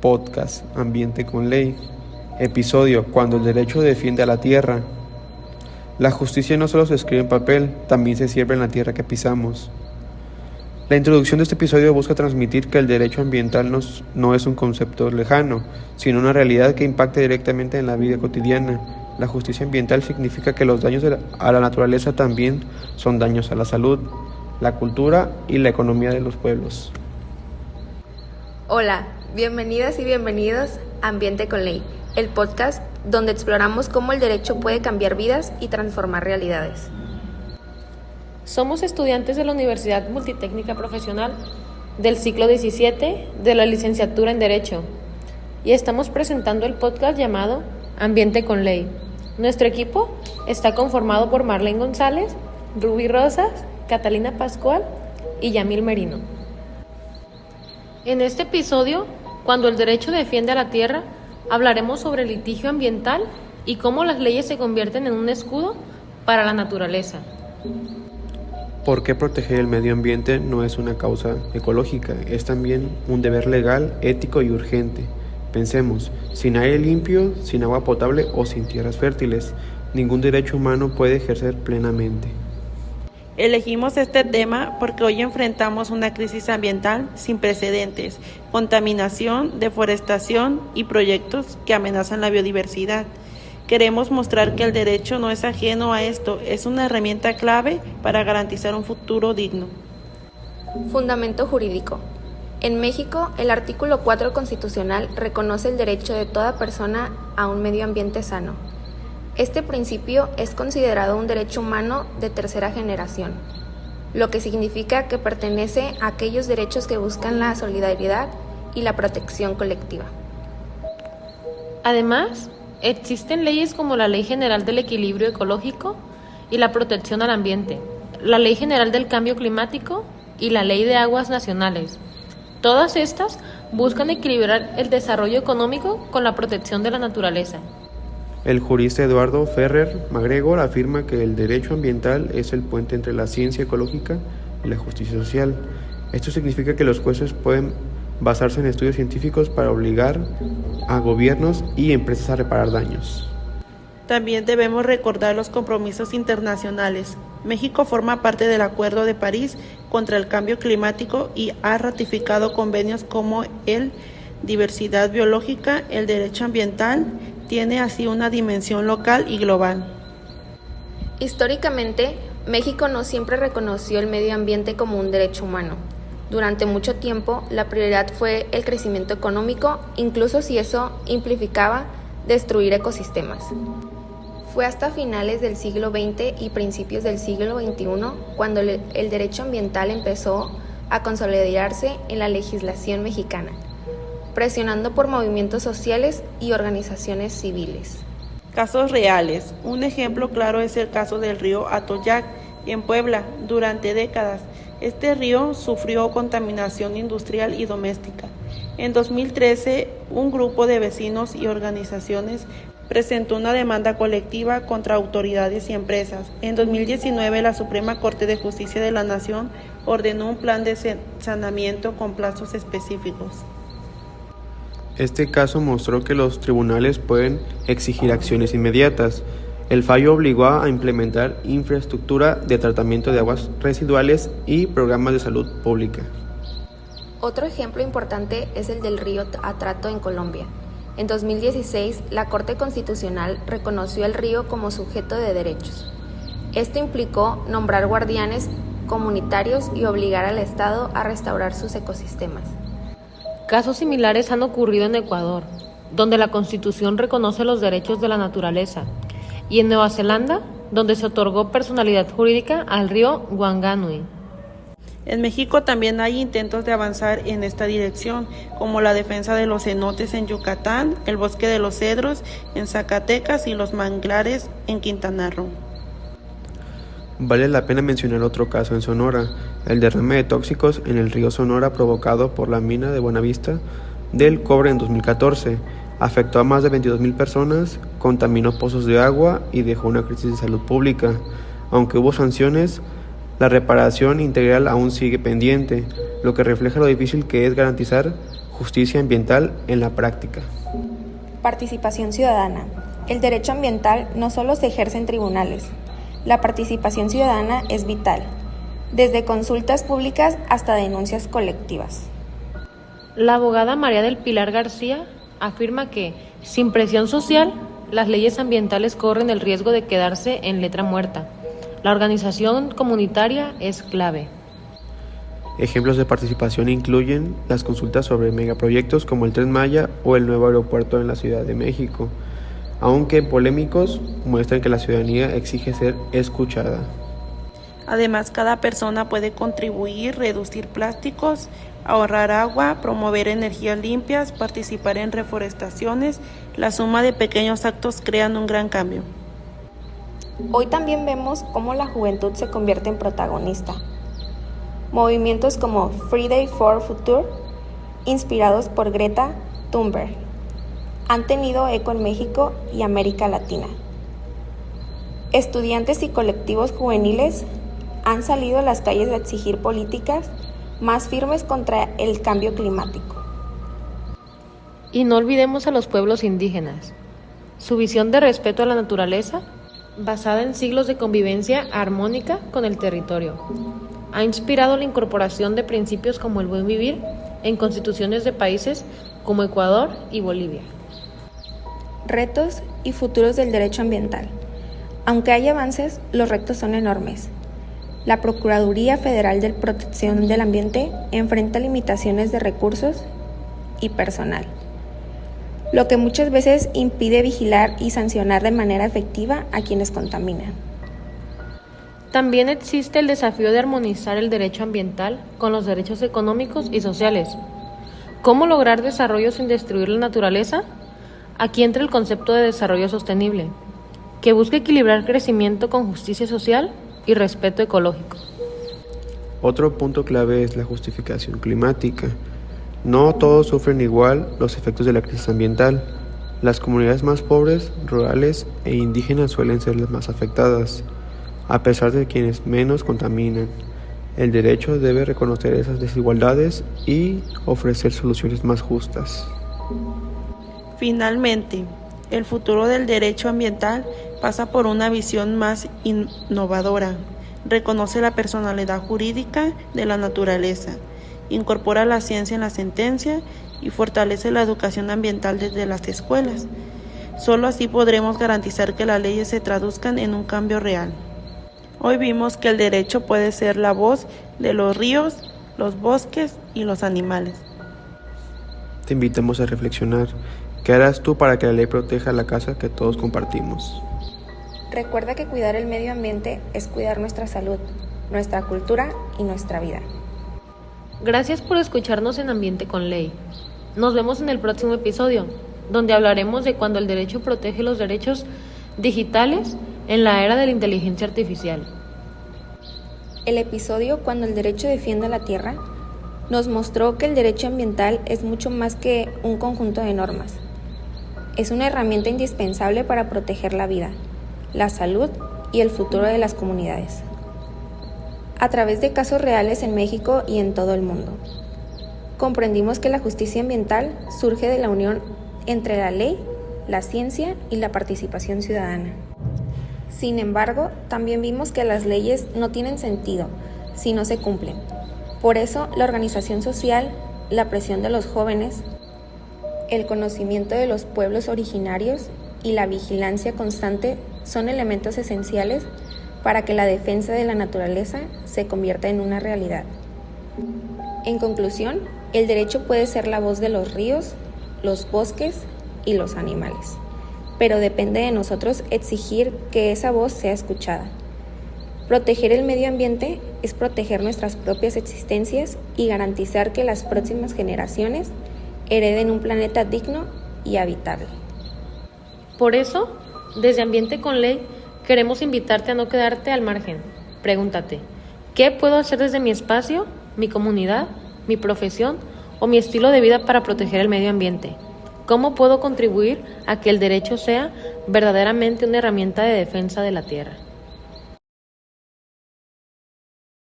Podcast Ambiente con Ley. Episodio Cuando el derecho defiende a la tierra. La justicia no solo se escribe en papel, también se siembra en la tierra que pisamos. La introducción de este episodio busca transmitir que el derecho ambiental no es un concepto lejano, sino una realidad que impacta directamente en la vida cotidiana. La justicia ambiental significa que los daños a la naturaleza también son daños a la salud, la cultura y la economía de los pueblos. Hola, bienvenidas y bienvenidos a Ambiente con Ley, el podcast donde exploramos cómo el derecho puede cambiar vidas y transformar realidades. Somos estudiantes de la Universidad Multitécnica Profesional del ciclo 17 de la licenciatura en Derecho y estamos presentando el podcast llamado Ambiente con Ley. Nuestro equipo está conformado por Marlene González, Ruby Rosas, Catalina Pascual y Yamil Merino. En este episodio, cuando el derecho defiende a la tierra, hablaremos sobre el litigio ambiental y cómo las leyes se convierten en un escudo para la naturaleza. ¿Por qué proteger el medio ambiente no es una causa ecológica? Es también un deber legal, ético y urgente. Pensemos, sin aire limpio, sin agua potable o sin tierras fértiles, ningún derecho humano puede ejercer plenamente. Elegimos este tema porque hoy enfrentamos una crisis ambiental sin precedentes, contaminación, deforestación y proyectos que amenazan la biodiversidad. Queremos mostrar que el derecho no es ajeno a esto, es una herramienta clave para garantizar un futuro digno. Fundamento jurídico. En México, el artículo 4 constitucional reconoce el derecho de toda persona a un medio ambiente sano. Este principio es considerado un derecho humano de tercera generación, lo que significa que pertenece a aquellos derechos que buscan la solidaridad y la protección colectiva. Además, existen leyes como la Ley General del Equilibrio Ecológico y la Protección al Ambiente, la Ley General del Cambio Climático y la Ley de Aguas Nacionales. Todas estas buscan equilibrar el desarrollo económico con la protección de la naturaleza. El jurista Eduardo Ferrer MacGregor afirma que el derecho ambiental es el puente entre la ciencia ecológica y la justicia social. Esto significa que los jueces pueden basarse en estudios científicos para obligar a gobiernos y empresas a reparar daños. También debemos recordar los compromisos internacionales. México forma parte del Acuerdo de París contra el Cambio Climático y ha ratificado convenios como el Diversidad Biológica, el Derecho Ambiental, tiene así una dimensión local y global. Históricamente, México no siempre reconoció el medio ambiente como un derecho humano. Durante mucho tiempo, la prioridad fue el crecimiento económico, incluso si eso implicaba destruir ecosistemas. Fue hasta finales del siglo XX y principios del siglo XXI cuando el derecho ambiental empezó a consolidarse en la legislación mexicana, presionando por movimientos sociales y organizaciones civiles. Casos reales. Un ejemplo claro es el caso del río Atoyac, en Puebla, durante décadas. Este río sufrió contaminación industrial y doméstica. En 2013, un grupo de vecinos y organizaciones presentó una demanda colectiva contra autoridades y empresas. En 2019, la Suprema Corte de Justicia de la Nación ordenó un plan de saneamiento con plazos específicos. Este caso mostró que los tribunales pueden exigir acciones inmediatas. El fallo obligó a implementar infraestructura de tratamiento de aguas residuales y programas de salud pública. Otro ejemplo importante es el del río Atrato en Colombia. En 2016, la Corte Constitucional reconoció el río como sujeto de derechos. Esto implicó nombrar guardianes comunitarios y obligar al Estado a restaurar sus ecosistemas. Casos similares han ocurrido en Ecuador, donde la Constitución reconoce los derechos de la naturaleza, y en Nueva Zelanda, donde se otorgó personalidad jurídica al río Whanganui. En México también hay intentos de avanzar en esta dirección, como la defensa de los cenotes en Yucatán, el bosque de los cedros en Zacatecas y los manglares en Quintana Roo. Vale la pena mencionar otro caso en Sonora, el derrame de tóxicos en el río Sonora provocado por la mina de Buenavista del cobre en 2014. Afectó a más de 22,000 personas, contaminó pozos de agua y dejó una crisis de salud pública. Aunque hubo sanciones, la reparación integral aún sigue pendiente, lo que refleja lo difícil que es garantizar Justicia ambiental en la práctica. Participación ciudadana. El derecho ambiental no solo se ejerce en tribunales. La participación ciudadana es vital, desde consultas públicas hasta denuncias colectivas. La abogada María del Pilar García afirma que, sin presión social, las leyes ambientales corren el riesgo de quedarse en letra muerta. La organización comunitaria es clave. Ejemplos de participación incluyen las consultas sobre megaproyectos como el Tren Maya o el nuevo aeropuerto en la Ciudad de México, aunque polémicos, muestran que la ciudadanía exige ser escuchada. Además, cada persona puede contribuir, reducir plásticos, ahorrar agua, promover energías limpias, participar en reforestaciones. La suma de pequeños actos crean un gran cambio. Hoy también vemos cómo la juventud se convierte en protagonista. Movimientos como Friday for Future, inspirados por Greta Thunberg, han tenido eco en México y América Latina. Estudiantes y colectivos juveniles han salido a las calles a exigir políticas más firmes contra el cambio climático. Y no olvidemos a los pueblos indígenas. Su visión de respeto a la naturaleza, basada en siglos de convivencia armónica con el territorio, ha inspirado la incorporación de principios como el buen vivir en constituciones de países como Ecuador y Bolivia. Retos y futuros del derecho ambiental. Aunque hay avances, los retos son enormes. La Procuraduría Federal de Protección del Ambiente enfrenta limitaciones de recursos y personal, lo que muchas veces impide vigilar y sancionar de manera efectiva a quienes contaminan. También existe el desafío de armonizar el derecho ambiental con los derechos económicos y sociales. ¿Cómo lograr desarrollo sin destruir la naturaleza? Aquí entra el concepto de desarrollo sostenible, que busca equilibrar crecimiento con justicia social y respeto ecológico. Otro punto clave es la justificación climática. No todos sufren igual los efectos de la crisis ambiental. Las comunidades más pobres, rurales e indígenas suelen ser las más afectadas, a pesar de quienes menos contaminan. El derecho debe reconocer esas desigualdades y ofrecer soluciones más justas. Finalmente, el futuro del derecho ambiental pasa por una visión más innovadora. Reconoce la personalidad jurídica de la naturaleza, incorpora la ciencia en la sentencia y fortalece la educación ambiental desde las escuelas. Solo así podremos garantizar que las leyes se traduzcan en un cambio real. Hoy vimos que el derecho puede ser la voz de los ríos, los bosques y los animales. Te invitamos a reflexionar. ¿Qué harás tú para que la ley proteja la casa que todos compartimos? Recuerda que cuidar el medio ambiente es cuidar nuestra salud, nuestra cultura y nuestra vida. Gracias por escucharnos en Ambiente con Ley. Nos vemos en el próximo episodio, donde hablaremos de cuando el derecho protege los derechos digitales en la era de la inteligencia artificial. El episodio Cuando el derecho defiende la tierra nos mostró que el derecho ambiental es mucho más que un conjunto de normas. Es una herramienta indispensable para proteger la vida, la salud y el futuro de las comunidades, a través de casos reales en México y en todo el mundo. Comprendimos que la justicia ambiental surge de la unión entre la ley, la ciencia y la participación ciudadana. Sin embargo, también vimos que las leyes no tienen sentido si no se cumplen. Por eso, la organización social, la presión de los jóvenes, el conocimiento de los pueblos originarios y la vigilancia constante son elementos esenciales para que la defensa de la naturaleza se convierta en una realidad. En conclusión, el derecho puede ser la voz de los ríos, los bosques y los animales, pero depende de nosotros exigir que esa voz sea escuchada. Proteger el medio ambiente es proteger nuestras propias existencias y garantizar que las próximas generaciones hereden un planeta digno y habitable. Por eso, desde Ambiente con Ley, queremos invitarte a no quedarte al margen. Pregúntate, ¿qué puedo hacer desde mi espacio, mi comunidad, mi profesión o mi estilo de vida para proteger el medio ambiente? ¿Cómo puedo contribuir a que el derecho sea verdaderamente una herramienta de defensa de la tierra?